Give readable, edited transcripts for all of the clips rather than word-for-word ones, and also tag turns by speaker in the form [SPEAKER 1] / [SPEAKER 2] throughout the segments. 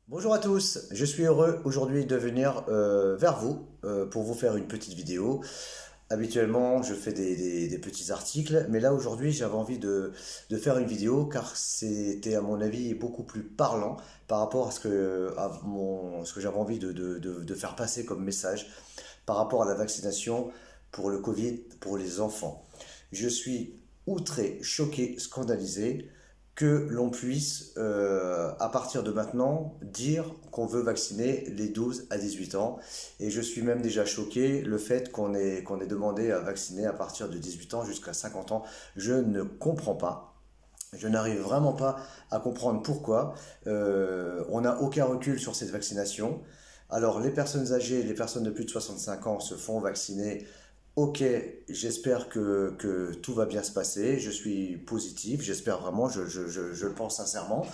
[SPEAKER 1] Bonjour à tous, je suis heureux aujourd'hui de venir vers vous pour vous faire une petite vidéo. Habituellement, je fais des petits articles, mais là aujourd'hui j'avais envie de faire une vidéo car c'était à mon avis beaucoup plus parlant par rapport à ce que j'avais envie de faire passer comme message par rapport à la vaccination pour le Covid pour les enfants. Je suis outré, choqué, scandalisé que l'on puisse, à partir de maintenant, dire qu'on veut vacciner les 12 à 18 ans. Et je suis même déjà choqué le fait qu'on ait demandé à vacciner à partir de 18 ans jusqu'à 50 ans. Je ne comprends pas. Je n'arrive vraiment pas à comprendre pourquoi. On n'a aucun recul sur cette vaccination. Alors, les personnes âgées, les personnes de plus de 65 ans se font vacciner. Ok, j'espère que tout va bien se passer. Je suis positif, j'espère vraiment, je le pense sincèrement.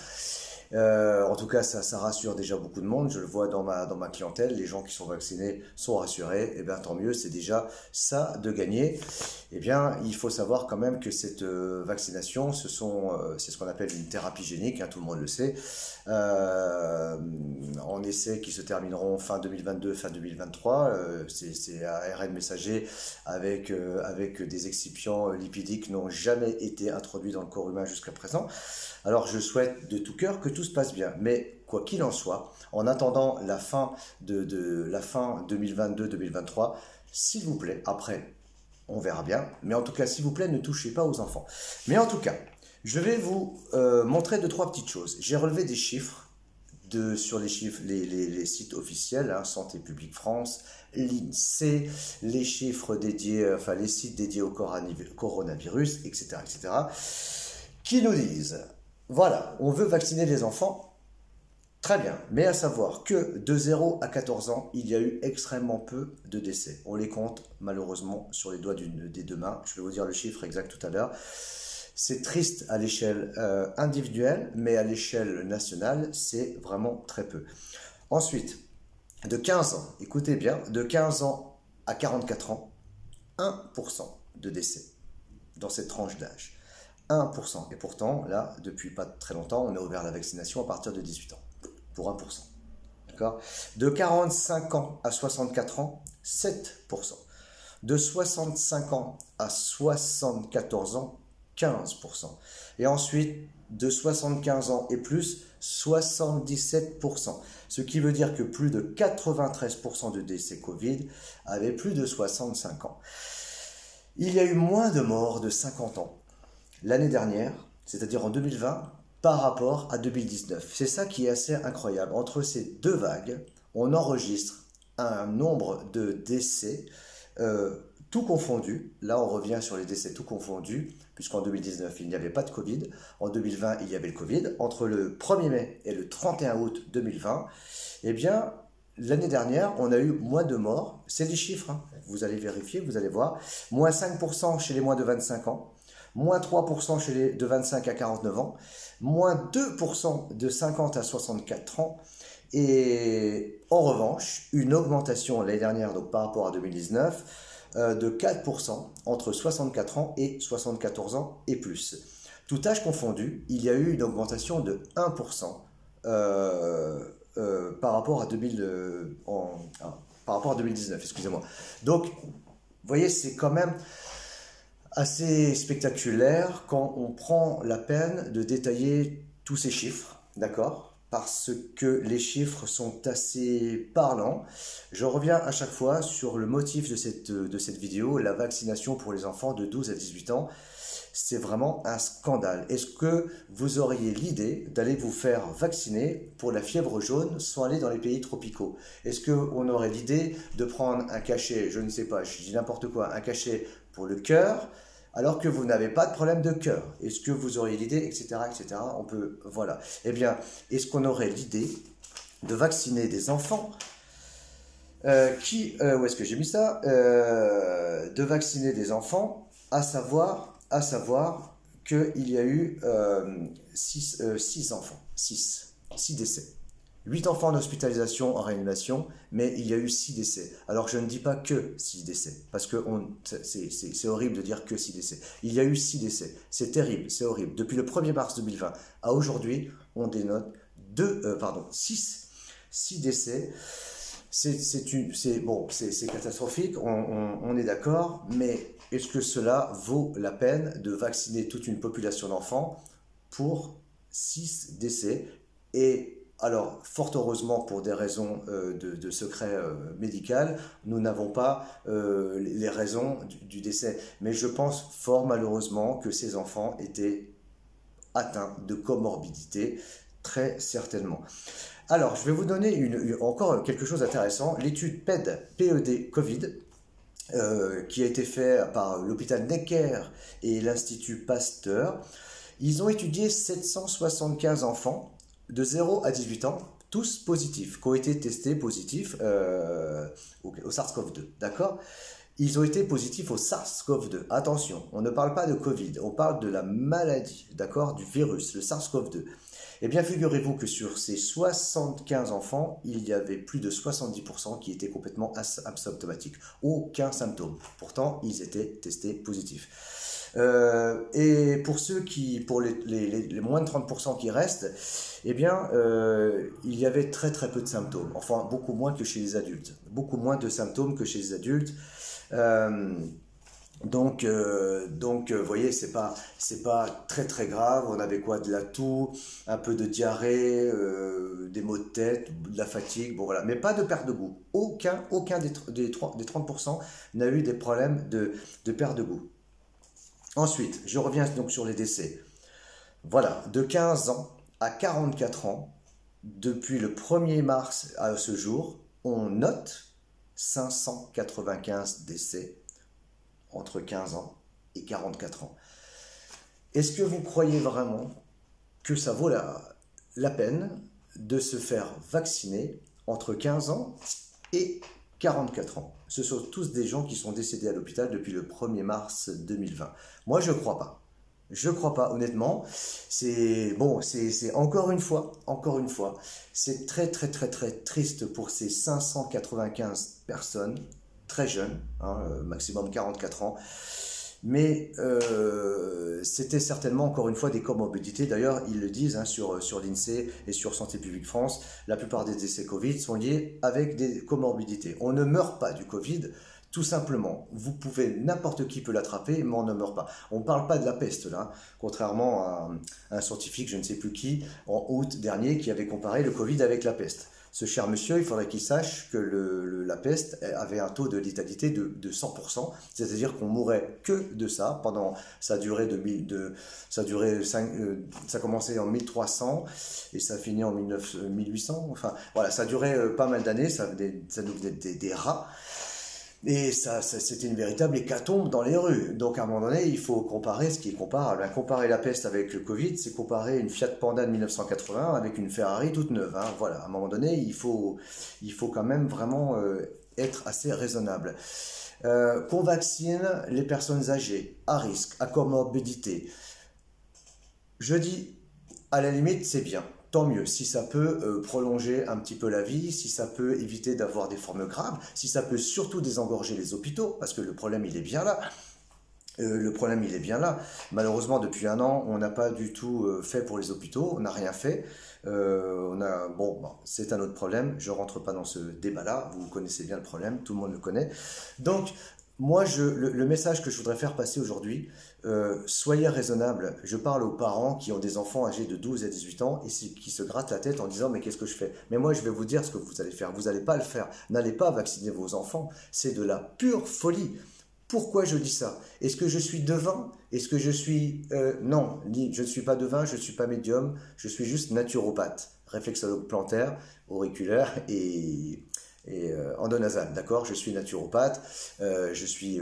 [SPEAKER 1] En tout cas, ça rassure déjà beaucoup de monde. Je le vois dans ma clientèle. Les gens qui sont vaccinés sont rassurés. Et bien, tant mieux, c'est déjà ça de gagner. Eh bien, il faut savoir quand même que cette vaccination, c'est ce qu'on appelle une thérapie génique, hein, tout le monde le sait. En essais qui se termineront fin 2022, fin 2023. C'est ARN messager avec des excipients lipidiques qui n'ont jamais été introduits dans le corps humain jusqu'à présent. Alors je souhaite de tout cœur que tout se passe bien, mais quoi qu'il en soit, en attendant la fin la fin 2022-2023, s'il vous plaît, après on verra bien, mais en tout cas s'il vous plaît ne touchez pas aux enfants. Mais en tout cas, je vais vous montrer deux trois petites choses. J'ai relevé des chiffres sur les chiffres, les sites officiels, hein, Santé publique France, l'INSEE, les chiffres dédiés, enfin les sites dédiés au coronavirus, etc., etc., qui nous disent, voilà, on veut vacciner les enfants, très bien, mais à savoir que de 0 à 14 ans, il y a eu extrêmement peu de décès. On les compte malheureusement sur les doigts des deux mains. Je vais vous dire le chiffre exact tout à l'heure. C'est triste à l'échelle individuelle, mais à l'échelle nationale, c'est vraiment très peu. Ensuite, de 15 ans, écoutez bien, de 15 ans à 44 ans, 1% de décès dans cette tranche d'âge. 1%. Et pourtant, là, depuis pas très longtemps, on a ouvert la vaccination à partir de 18 ans, pour 1%. D'accord ? De 45 ans à 64 ans, 7%. De 65 ans à 74 ans, 15%. Et ensuite, de 75 ans et plus, 77%. Ce qui veut dire que plus de 93% de décès Covid avaient plus de 65 ans. Il y a eu moins de morts de 50 ans l'année dernière, c'est-à-dire en 2020, par rapport à 2019. C'est ça qui est assez incroyable. Entre ces deux vagues, on enregistre un nombre de décès tout confondu. Là, on revient sur les décès tout confondus, puisqu'en 2019, il n'y avait pas de Covid. En 2020, il y avait le Covid. Entre le 1er mai et le 31 août 2020, eh bien, l'année dernière, on a eu moins de morts. C'est des chiffres, hein. Vous allez vérifier, vous allez voir. Moins 5% chez les moins de 25 ans. Moins 3% chez les de 25 à 49 ans, moins 2% de 50 à 64 ans, et en revanche, une augmentation l'année dernière, donc par rapport à 2019, de 4% entre 64 ans et 74 ans et plus. Tout âge confondu, il y a eu une augmentation de 1% par rapport à 2019, excusez-moi. Donc, vous voyez, c'est quand même assez spectaculaire quand on prend la peine de détailler tous ces chiffres, d'accord? Parce que les chiffres sont assez parlants. Je reviens à chaque fois sur le motif de cette vidéo, la vaccination pour les enfants de 12 à 18 ans. C'est vraiment un scandale. Est-ce que vous auriez l'idée d'aller vous faire vacciner pour la fièvre jaune sans aller dans les pays tropicaux? Est-ce qu'on aurait l'idée de prendre un cachet, je ne sais pas, je dis n'importe quoi, un cachet pour le cœur, alors que vous n'avez pas de problème de cœur? Est-ce que vous auriez l'idée, etc., etc. On peut, voilà. Eh bien, est-ce qu'on aurait l'idée de vacciner des enfants où est-ce que j'ai mis ça? De vacciner des enfants, à savoir qu'il y a eu 6 enfants, 6 décès. 8 enfants en hospitalisation, en réanimation, mais il y a eu 6 décès. Alors je ne dis pas que 6 décès, parce que c'est horrible de dire que 6 décès. Il y a eu 6 décès. C'est terrible, c'est horrible. Depuis le 1er mars 2020 à aujourd'hui, on dénote 6 décès. C'est catastrophique, on est d'accord, mais est-ce que cela vaut la peine de vacciner toute une population d'enfants pour 6 décès? Et alors, fort heureusement, pour des raisons de secret médical, nous n'avons pas les raisons du décès. Mais je pense fort malheureusement que ces enfants étaient atteints de comorbidité, très certainement. Alors, je vais vous donner encore quelque chose d'intéressant. L'étude PED Covid, qui a été faite par l'hôpital Necker et l'Institut Pasteur. Ils ont étudié 775 enfants de 0 à 18 ans, tous positifs, qui ont été testés positifs au SARS-CoV-2, d'accord? Ils ont été positifs au SARS-CoV-2. Attention, on ne parle pas de Covid, on parle de la maladie, d'accord, du virus, le SARS-CoV-2. Eh bien, figurez-vous que sur ces 75 enfants, il y avait plus de 70% qui étaient complètement asymptomatiques. Aucun symptôme. Pourtant, ils étaient testés positifs. Et pour les moins de 30% qui restent, eh bien, il y avait très très peu de symptômes. Enfin, beaucoup moins que chez les adultes. Beaucoup moins de symptômes que chez les adultes. Donc, vous voyez, c'est pas très très grave. On avait quoi? De la toux, un peu de diarrhée, des maux de tête, de la fatigue, bon voilà. Mais pas de perte de goût. Aucun des 30% n'a eu des problèmes de perte de goût. Ensuite, je reviens donc sur les décès. Voilà, de 15 ans à 44 ans, depuis le 1er mars à ce jour, on note 595 décès entre 15 ans et 44 ans. Est-ce que vous croyez vraiment que ça vaut la peine de se faire vacciner entre 15 ans et 44 ans? Ce sont tous des gens qui sont décédés à l'hôpital depuis le 1er mars 2020. Moi, je ne crois pas. Je ne crois pas, honnêtement. C'est encore une fois, c'est très très très très triste pour ces 595 personnes très jeunes, maximum 44 ans, mais c'était certainement encore une fois des comorbidités. D'ailleurs, ils le disent sur l'INSEE et sur Santé publique France, la plupart des décès Covid sont liés avec des comorbidités. On ne meurt pas du Covid, tout simplement. Vous pouvez, n'importe qui peut l'attraper, mais on ne meurt pas. On ne parle pas de la peste là, contrairement à un scientifique, je ne sais plus qui, en août dernier, qui avait comparé le Covid avec la peste. Ce cher monsieur, il faudrait qu'il sache que la peste avait un taux de létalité de 100%, c'est-à-dire qu'on mourait que de ça pendant ça commençait en 1300 et ça finit en 1800. Enfin voilà, ça durait pas mal d'années, ça nous faisait des rats. Et c'était une véritable hécatombe dans les rues. Donc à un moment donné, il faut comparer ce qui est comparable. Comparer la peste avec le Covid, c'est comparer une Fiat Panda de 1980 avec une Ferrari toute neuve. Voilà, à un moment donné, il faut quand même vraiment être assez raisonnable. Qu'on vaccine les personnes âgées, à risque, à comorbidité. Je dis, à la limite, c'est bien. Tant mieux, si ça peut prolonger un petit peu la vie, si ça peut éviter d'avoir des formes graves, si ça peut surtout désengorger les hôpitaux, parce que le problème il est bien là. Malheureusement, depuis un an, on n'a pas du tout fait pour les hôpitaux, on n'a rien fait. C'est un autre problème, je ne rentre pas dans ce débat-là, vous connaissez bien le problème, tout le monde le connaît. Donc, moi, le message que je voudrais faire passer aujourd'hui, soyez raisonnables. Je parle aux parents qui ont des enfants âgés de 12 à 18 ans et qui se grattent la tête en disant « mais qu'est-ce que je fais ?» Mais moi, je vais vous dire ce que vous allez faire. Vous n'allez pas le faire. N'allez pas vacciner vos enfants. C'est de la pure folie. Pourquoi je dis ça? Est-ce que je suis devin? Est-ce que je suis... non, je ne suis pas devin, je ne suis pas médium, je suis juste naturopathe, réflexologue plantaire, auriculaire et endonasal, d'accord? Je suis naturopathe, je suis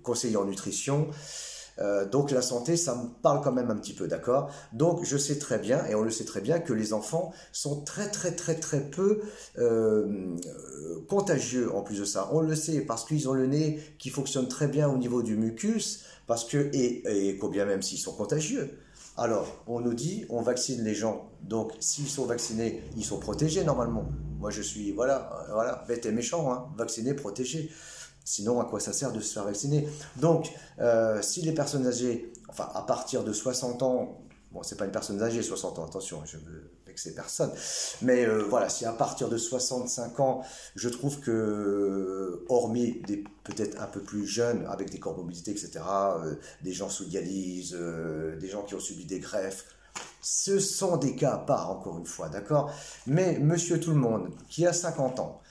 [SPEAKER 1] conseiller en nutrition, donc la santé, ça me parle quand même un petit peu, d'accord? Donc je sais très bien, et on le sait très bien, que les enfants sont très très très très peu contagieux en plus de ça. On le sait parce qu'ils ont le nez qui fonctionne très bien au niveau du mucus, et combien même s'ils sont contagieux. Alors, on nous dit, on vaccine les gens, donc s'ils sont vaccinés, ils sont protégés normalement. Moi je suis, voilà, bête et méchant, vacciné, protégé. Sinon, à quoi ça sert de se faire vacciner? Donc, si les personnes âgées, enfin à partir de 60 ans, bon, c'est pas une personne âgée 60 ans, attention, je veux avec ces personnes. Mais voilà, si à partir de 65 ans, je trouve que, hormis des peut-être un peu plus jeunes, avec des comorbidités, etc., des gens sous dialyse, des gens qui ont subi des greffes, ce sont des cas à part, encore une fois, d'accord? Mais monsieur tout le monde, qui a 50 ans,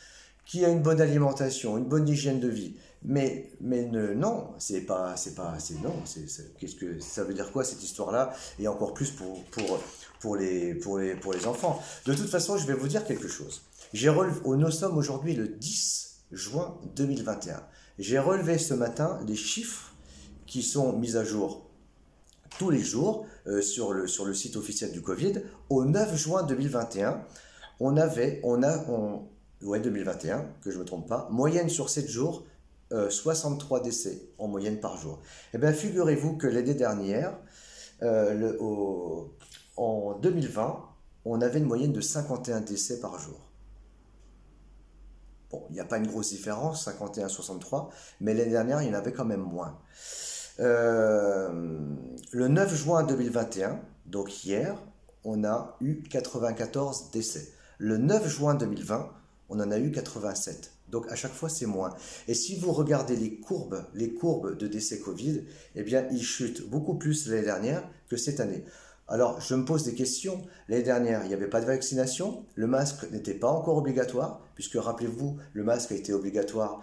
[SPEAKER 1] qui a une bonne alimentation, une bonne hygiène de vie, non, non, qu'est-ce que ça veut dire quoi cette histoire-là? Et encore plus pour les enfants. De toute façon, je vais vous dire quelque chose. Nous sommes aujourd'hui le 10 juin 2021. J'ai relevé ce matin les chiffres qui sont mis à jour tous les jours sur le site officiel du Covid. Au 9 juin 2021, ouais, 2021, que je ne me trompe pas, moyenne sur 7 jours, 63 décès en moyenne par jour. Eh bien, figurez-vous que l'année dernière, en 2020, on avait une moyenne de 51 décès par jour. Bon, il n'y a pas une grosse différence, 51 à 63, mais l'année dernière, il y en avait quand même moins. Le 9 juin 2021, donc hier, on a eu 94 décès. Le 9 juin 2020, on en a eu 87. Donc à chaque fois, c'est moins. Et si vous regardez les courbes de décès Covid, eh bien, ils chutent beaucoup plus l'année dernière que cette année. Alors, je me pose des questions. L'année dernière, il n'y avait pas de vaccination. Le masque n'était pas encore obligatoire, puisque rappelez-vous, le masque a été obligatoire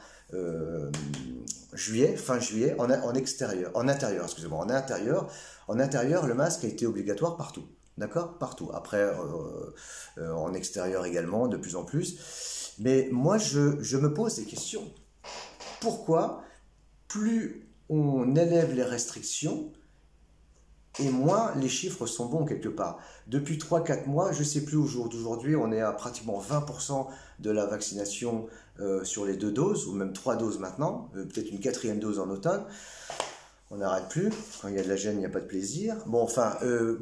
[SPEAKER 1] fin juillet, en extérieur, en intérieur, excusez-moi, en intérieur, le masque a été obligatoire partout. D'accord? Partout. Après, en extérieur également, de plus en plus. Mais moi, je me pose des questions. Pourquoi plus on élève les restrictions, et moins les chiffres sont bons quelque part. Depuis 3-4 mois, je ne sais plus au jour d'aujourd'hui, on est à pratiquement 20% de la vaccination sur les 2 doses, ou même 3 doses maintenant, peut-être une 4e dose en automne. On n'arrête plus. Quand il y a de la gêne, il n'y a pas de plaisir. Bon, enfin, je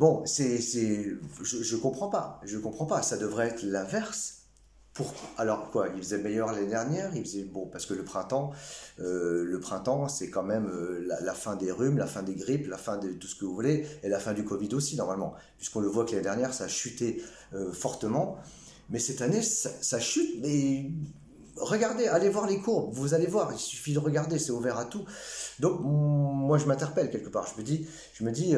[SPEAKER 1] comprends pas. Je comprends pas. Ça devrait être l'inverse. Alors quoi, il faisait meilleur l'année dernière, parce que le printemps, c'est quand même la fin des rhumes, la fin des grippes, la fin de tout ce que vous voulez, et la fin du Covid aussi normalement, puisqu'on le voit que l'année dernière ça a chuté fortement, mais cette année ça chute, mais regardez, allez voir les courbes, vous allez voir, il suffit de regarder, c'est ouvert à tout. Donc moi je m'interpelle quelque part, je me dis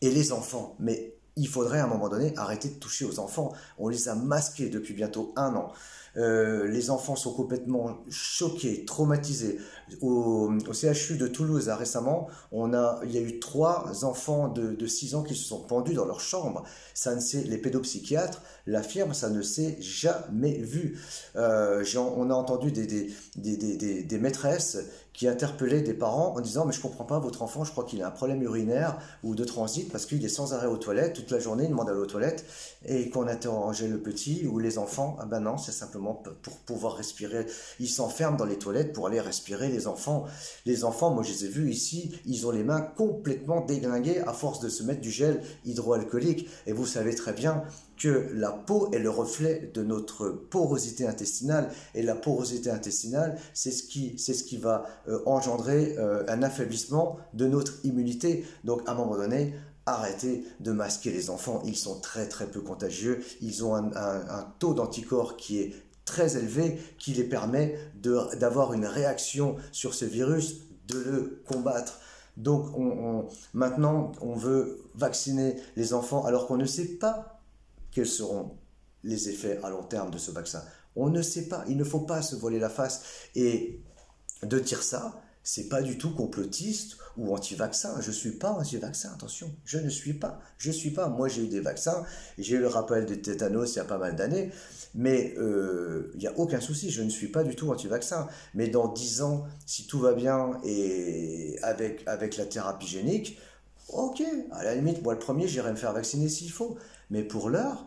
[SPEAKER 1] et les enfants, mais il faudrait à un moment donné arrêter de toucher aux enfants. On les a masqués depuis bientôt 1 an. Les enfants sont complètement choqués, traumatisés. Au CHU de Toulouse, récemment, il y a eu 3 enfants de 6 ans qui se sont pendus dans leur chambre. Les pédopsychiatres l'affirment, ça ne s'est jamais vu. On a entendu des maîtresses qui interpellaient des parents en disant « Mais je ne comprends pas, votre enfant, je crois qu'il a un problème urinaire ou de transit parce qu'il est sans arrêt aux toilettes, toute la journée, il demande à aller aux toilettes et qu'on interrogeait le petit ou les enfants. Ah ben non, c'est simplement pour pouvoir respirer. Ils s'enferment dans les toilettes pour aller respirer, les enfants. Les enfants, moi je les ai vus ici, ils ont les mains complètement déglinguées à force de se mettre du gel hydroalcoolique. Et vous savez très bien que la peau est le reflet de notre porosité intestinale, et la porosité intestinale, c'est ce qui va engendrer un affaiblissement de notre immunité. Donc à un moment donné, arrêtez de masquer les enfants, ils sont très très peu contagieux, ils ont un taux d'anticorps qui est très élevé, qui les permet d'avoir une réaction sur ce virus, de le combattre. Donc maintenant, on veut vacciner les enfants alors qu'on ne sait pas quels seront les effets à long terme de ce vaccin. On ne sait pas, il ne faut pas se voiler la face. Et de dire ça, c'est pas du tout complotiste ou anti-vaccin. Je suis pas anti-vaccin, attention, je ne suis pas. Moi, j'ai eu des vaccins, j'ai eu le rappel de tétanos il y a pas mal d'années, mais il n'y a aucun souci, je ne suis pas du tout anti-vaccin. Mais dans 10 ans, si tout va bien et avec la thérapie génique, ok, à la limite, moi le premier, j'irai me faire vacciner s'il faut. Mais pour l'heure,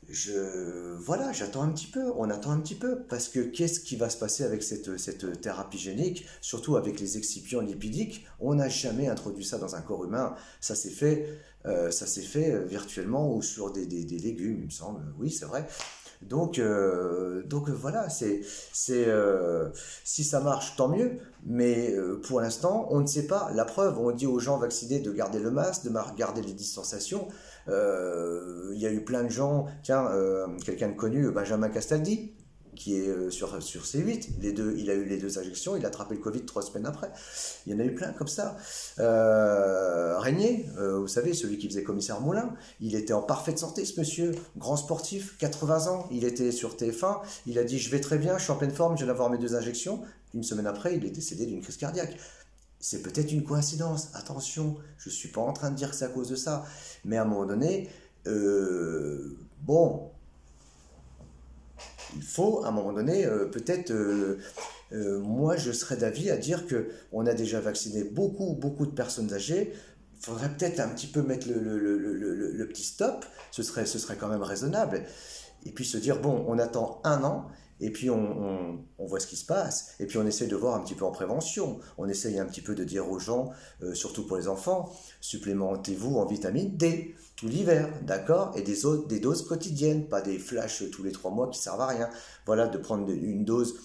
[SPEAKER 1] j'attends un petit peu, on attend un petit peu, parce que qu'est-ce qui va se passer avec cette thérapie génique, surtout avec les excipients lipidiques? On n'a jamais introduit ça dans un corps humain, ça s'est fait virtuellement ou sur des légumes, il me semble, oui c'est vrai. Donc voilà, si ça marche, tant mieux, mais pour l'instant, on ne sait pas. La preuve, on dit aux gens vaccinés de garder le masque, de garder les distanciations, Il y a eu plein de gens, tiens, quelqu'un de connu, Benjamin Castaldi, qui est sur C8, il a eu les 2 injections, il a attrapé le Covid 3 semaines après. Il y en a eu plein comme ça. Régnier, vous savez, celui qui faisait commissaire Moulin, il était en parfaite santé, ce monsieur, grand sportif, 80 ans, il était sur TF1, il a dit je vais très bien, je suis en pleine forme, je viens d'avoir mes 2 injections. Une semaine après, il est décédé d'une crise cardiaque. C'est peut-être une coïncidence, attention, je ne suis pas en train de dire que c'est à cause de ça, mais à un moment donné, bon, il faut, à un moment donné, peut-être, moi je serais d'avis à dire qu'on a déjà vacciné beaucoup de personnes âgées, il faudrait peut-être un petit peu mettre le petit stop, ce serait quand même raisonnable, et puis se dire, bon, on attend 1 an, et puis on voit ce qui se passe, et puis on essaye de voir un petit peu en prévention, on essaye un petit peu de dire aux gens, surtout pour les enfants, supplémentez-vous en vitamine D, tout l'hiver, d'accord, et des doses quotidiennes, pas des flashs tous les 3 mois qui servent à rien, voilà, de prendre une dose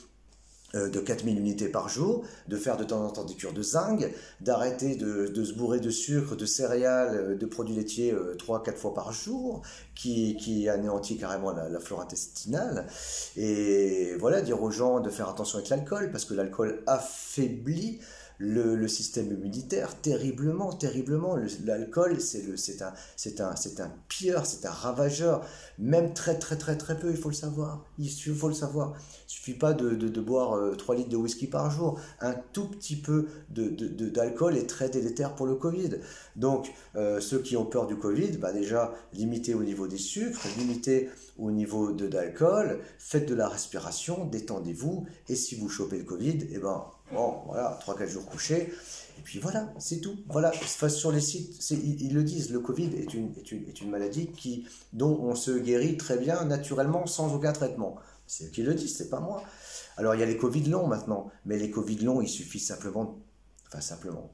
[SPEAKER 1] de 4000 unités par jour, de faire de temps en temps des cures de zinc, d'arrêter de se bourrer de sucre, de céréales, de produits laitiers 3-4 fois par jour, qui anéantit carrément la flore intestinale. Et voilà, dire aux gens de faire attention avec l'alcool, parce que l'alcool affaiblit le système immunitaire terriblement. L'alcool, c'est un pilleur, c'est un ravageur, même très peu, il faut le savoir. Il suffit pas de boire 3 litres de whisky par jour. Un tout petit peu d'alcool est très délétère pour le Covid. Donc, ceux qui ont peur du Covid, déjà, limitez au niveau des sucres, limitez au niveau d'alcool, faites de la respiration, détendez-vous, et si vous chopez le Covid, bon, voilà, 3-4 jours couchés, et puis voilà, c'est tout. Voilà, sur les sites, ils le disent, le Covid est une maladie dont on se guérit très bien, naturellement, sans aucun traitement. C'est eux qui le disent, c'est pas moi. Alors, il y a les Covid longs maintenant, mais les Covid longs, il suffit simplement,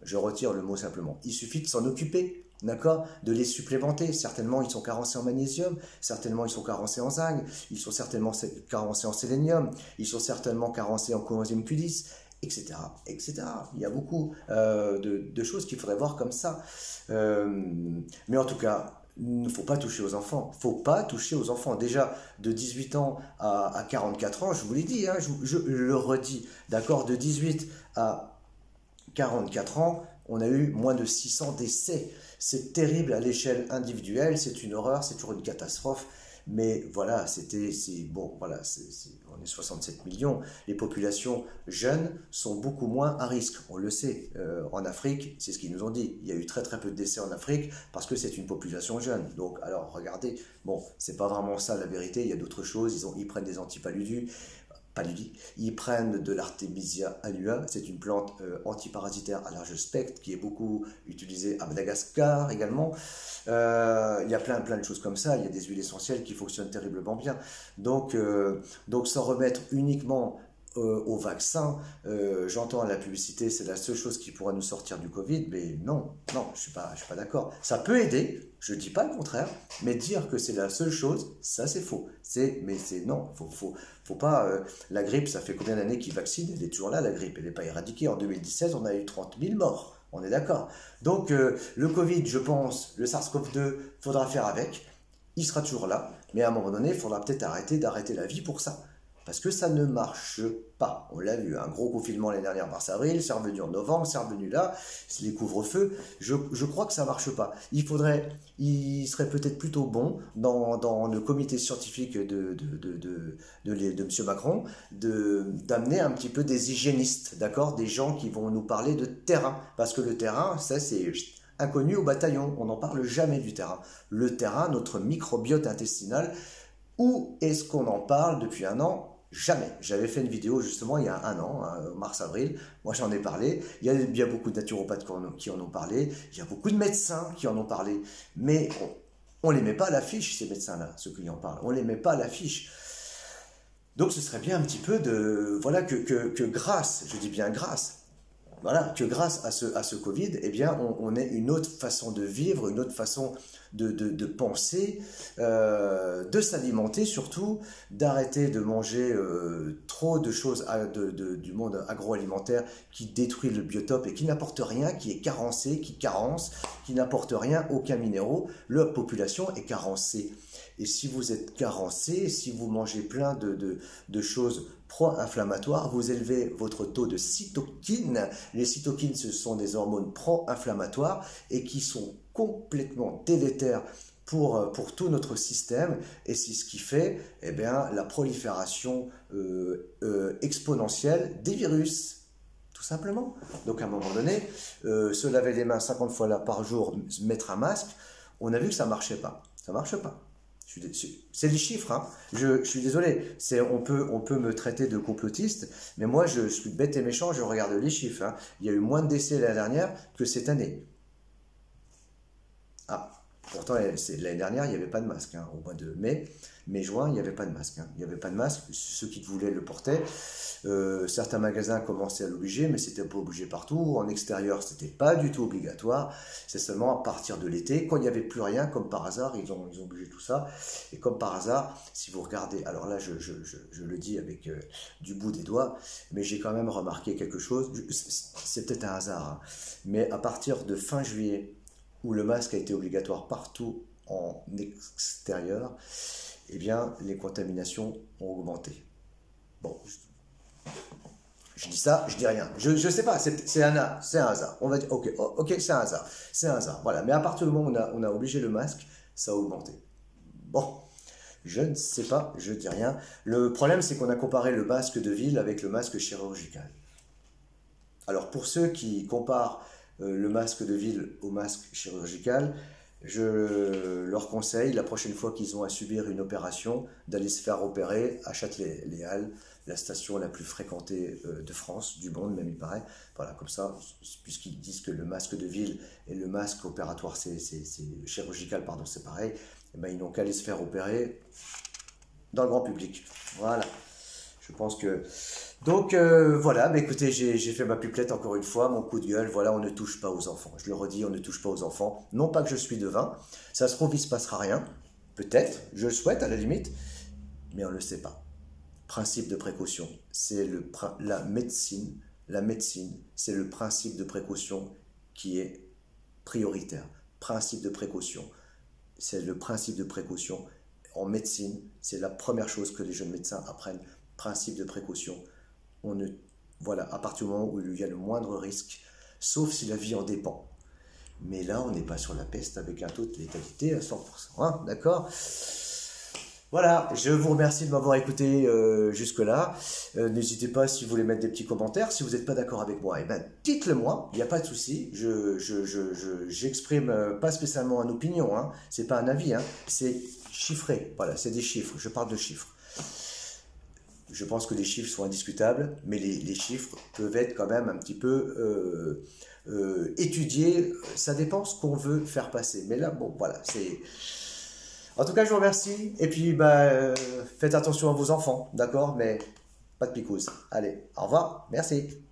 [SPEAKER 1] je retire le mot simplement, il suffit de s'en occuper. D'accord, de les supplémenter. Certainement, ils sont carencés en magnésium, certainement, ils sont carencés en zinc, ils sont certainement carencés en sélénium, ils sont certainement carencés en coenzyme Q10, etc., etc. Il y a beaucoup de choses qu'il faudrait voir comme ça. Mais en tout cas, il ne faut pas toucher aux enfants. Il ne faut pas toucher aux enfants. Déjà, de 18 ans à 44 ans, je vous l'ai dit, hein, je le redis, d'accord, de 18 à 44 ans, on a eu moins de 600 décès. C'est terrible à l'échelle individuelle, c'est une horreur, c'est toujours une catastrophe. Mais voilà, on est 67 millions. Les populations jeunes sont beaucoup moins à risque. On le sait. En Afrique, c'est ce qu'ils nous ont dit. Il y a eu très peu de décès en Afrique parce que c'est une population jeune. Donc, alors, regardez, bon, c'est pas vraiment ça la vérité. Il y a d'autres choses. Ils prennent des antipaludiques. Ils prennent de l'Artemisia annua, c'est une plante antiparasitaire à large spectre qui est beaucoup utilisée à Madagascar également. Il y a plein de choses comme ça, il y a des huiles essentielles qui fonctionnent terriblement bien. Donc s'en remettre uniquement au vaccin, j'entends la publicité, c'est la seule chose qui pourra nous sortir du Covid, mais non, je suis pas d'accord. Ça peut aider, je dis pas le contraire, mais dire que c'est la seule chose, ça c'est faux. Non, faut pas. La grippe, ça fait combien d'années qu'ils vaccinent? Elle est toujours là, la grippe, elle n'est pas éradiquée. En 2017, on a eu 30 000 morts, on est d'accord. Donc le Covid, je pense, le SARS-CoV-2, faudra faire avec, il sera toujours là, mais à un moment donné, il faudra peut-être d'arrêter la vie pour ça. Parce que ça ne marche pas. On l'a vu, un gros confinement l'année dernière mars-avril, c'est revenu en novembre, c'est revenu là, c'est les couvre-feux. Je crois que ça ne marche pas. Il serait peut-être plutôt bon, dans le comité scientifique de M. Macron, d'amener un petit peu des hygiénistes, d'accord, des gens qui vont nous parler de terrain. Parce que le terrain, ça c'est inconnu au bataillon, on n'en parle jamais du terrain. Le terrain, notre microbiote intestinal, où est-ce qu'on en parle depuis 1 an? Jamais. J'avais fait une vidéo justement il y a 1 an, hein, mars-avril, moi j'en ai parlé, il y a beaucoup de naturopathes qui en ont parlé, il y a beaucoup de médecins qui en ont parlé, mais on ne les met pas à l'affiche ces médecins-là, ceux qui en parlent, on ne les met pas à l'affiche. Donc ce serait bien un petit peu voilà, que grâce, je dis bien grâce, voilà, que grâce à ce Covid, eh bien, on ait une autre façon de vivre, une autre façon de penser, de s'alimenter surtout, d'arrêter de manger trop de choses du monde agroalimentaire qui détruit le biotope et qui n'apporte rien, qui est carencé, qui carence, qui n'apporte rien, aucun minéraux. La population est carencée. Et si vous êtes carencé, si vous mangez plein de choses pro-inflammatoires, vous élevez votre taux de cytokines. Les cytokines, ce sont des hormones pro-inflammatoires et qui sont complètement délétères pour tout notre système. Et c'est ce qui fait eh bien, la prolifération exponentielle des virus. Tout simplement. Donc à un moment donné, se laver les mains 50 fois là par jour, mettre un masque, on a vu que ça ne marchait pas. Ça ne marche pas. C'est des chiffres, hein. Je suis désolé, on peut me traiter de complotiste, mais moi je suis bête et méchant, je regarde les chiffres, hein. Il y a eu moins de décès l'année dernière que cette année. Ah, pourtant l'année dernière il n'y avait pas de masque, hein. Au mois de mai-juin il n'y avait pas de masque, hein. Il n'y avait pas de masque, ceux qui voulaient le portaient. Certains magasins commençaient à l'obliger, mais c'était pas obligé partout. En extérieur, c'était pas du tout obligatoire. C'est seulement à partir de l'été, quand il n'y avait plus rien, comme par hasard, ils ont obligé tout ça. Et comme par hasard, si vous regardez, alors là, je le dis avec du bout des doigts, mais j'ai quand même remarqué quelque chose. C'est peut-être un hasard, hein, mais à partir de fin juillet, où le masque a été obligatoire partout en extérieur, eh bien, les contaminations ont augmenté. Bon, je dis ça, je dis rien. Je ne sais pas, c'est un hasard. On va dire, ok, c'est un hasard. C'est un hasard. Voilà. Mais à partir du moment où on a obligé le masque, ça a augmenté. Bon, je ne sais pas, je dis rien. Le problème, c'est qu'on a comparé le masque de ville avec le masque chirurgical. Alors, pour ceux qui comparent le masque de ville au masque chirurgical, je leur conseille, la prochaine fois qu'ils ont à subir une opération, d'aller se faire opérer à Châtelet-les-Halles, la station la plus fréquentée de France, du monde même il paraît. Voilà, comme ça, puisqu'ils disent que le masque de ville et le masque opératoire, c'est chirurgical, pardon, c'est pareil, eh ben, ils n'ont qu'à aller se faire opérer dans le grand public. Voilà, je pense que... Donc voilà, bah, écoutez, j'ai fait ma pipelette encore une fois, mon coup de gueule, voilà, on ne touche pas aux enfants. Je le redis, on ne touche pas aux enfants. Non pas que je suis devin, ça se trouve, il ne se passera rien, peut-être, je le souhaite à la limite, mais on ne le sait pas. Principe de précaution, c'est la médecine, c'est le principe de précaution qui est prioritaire. Principe de précaution, c'est le principe de précaution. En médecine, c'est la première chose que les jeunes médecins apprennent, principe de précaution. Voilà, à partir du moment où il y a le moindre risque, sauf si la vie en dépend. Mais là, on n'est pas sur la peste avec un taux de létalité à 100%, hein, d'accord ? Voilà, je vous remercie de m'avoir écouté jusque-là. N'hésitez pas, si vous voulez mettre des petits commentaires. Si vous n'êtes pas d'accord avec moi, eh ben, dites-le moi, il n'y a pas de souci. J'exprime pas spécialement une opinion, hein. C'est pas un avis, hein. C'est chiffré. Voilà, c'est des chiffres, je parle de chiffres. Je pense que les chiffres sont indiscutables, mais les chiffres peuvent être quand même un petit peu étudiés. Ça dépend ce qu'on veut faire passer. Mais là, bon, voilà, c'est... En tout cas, je vous remercie. Et puis, bah, faites attention à vos enfants, d'accord? Mais pas de picouse. Allez, au revoir. Merci.